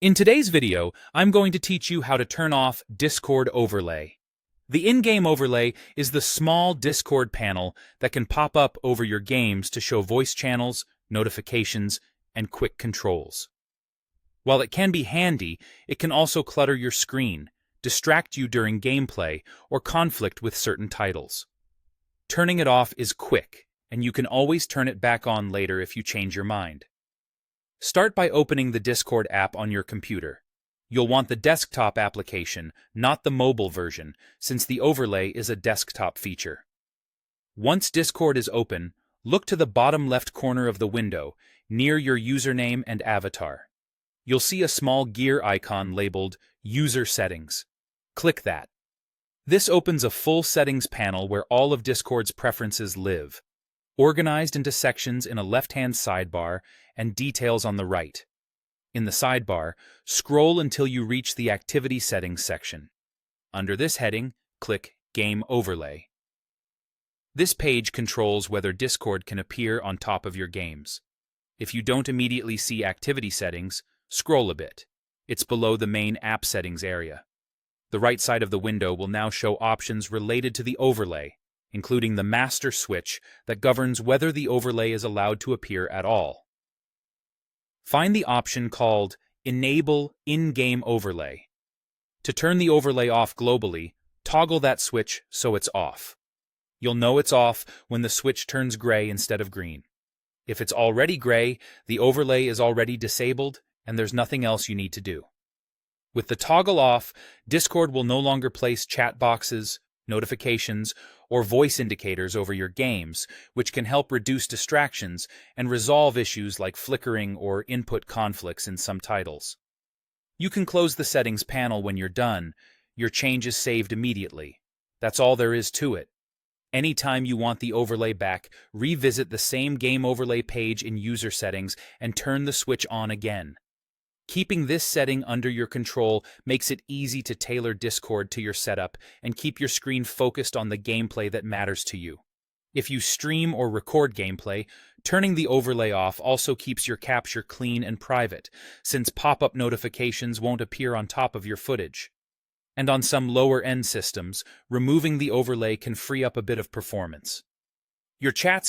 In today's video, I'm going to teach you how to turn off Discord Overlay. The in-game overlay is the small Discord panel that can pop up over your games to show voice channels, notifications, and quick controls. While it can be handy, it can also clutter your screen, distract you during gameplay, or conflict with certain titles. Turning it off is quick, and you can always turn it back on later if you change your mind. Start by opening the Discord app on your computer. You'll want the desktop application, not the mobile version, since the overlay is a desktop feature. Once Discord is open, look to the bottom left corner of the window, near your username and avatar. You'll see a small gear icon labeled User Settings. Click that. This opens a full settings panel where all of Discord's preferences live, organized into sections in a left-hand sidebar and details on the right. In the sidebar, scroll until you reach the Activity Settings section. Under this heading, click Game Overlay. This page controls whether Discord can appear on top of your games. If you don't immediately see Activity Settings, scroll a bit. It's below the main App Settings area. The right side of the window will now show options related to the overlay, including the master switch that governs whether the overlay is allowed to appear at all. Find the option called Enable In-Game Overlay. To turn the overlay off globally, toggle that switch so it's off. You'll know it's off when the switch turns gray instead of green. If it's already gray, the overlay is already disabled and there's nothing else you need to do. With the toggle off, Discord will no longer place chat boxes, notifications, or voice indicators over your games, which can help reduce distractions and resolve issues like flickering or input conflicts in some titles. You can close the settings panel when you're done. Your change is saved immediately. That's all there is to it. Anytime you want the overlay back, revisit the same game overlay page in user settings and turn the switch on again. Keeping this setting under your control makes it easy to tailor Discord to your setup and keep your screen focused on the gameplay that matters to you. If you stream or record gameplay, turning the overlay off also keeps your capture clean and private, since pop-up notifications won't appear on top of your footage. And on some lower-end systems, removing the overlay can free up a bit of performance. Your chats and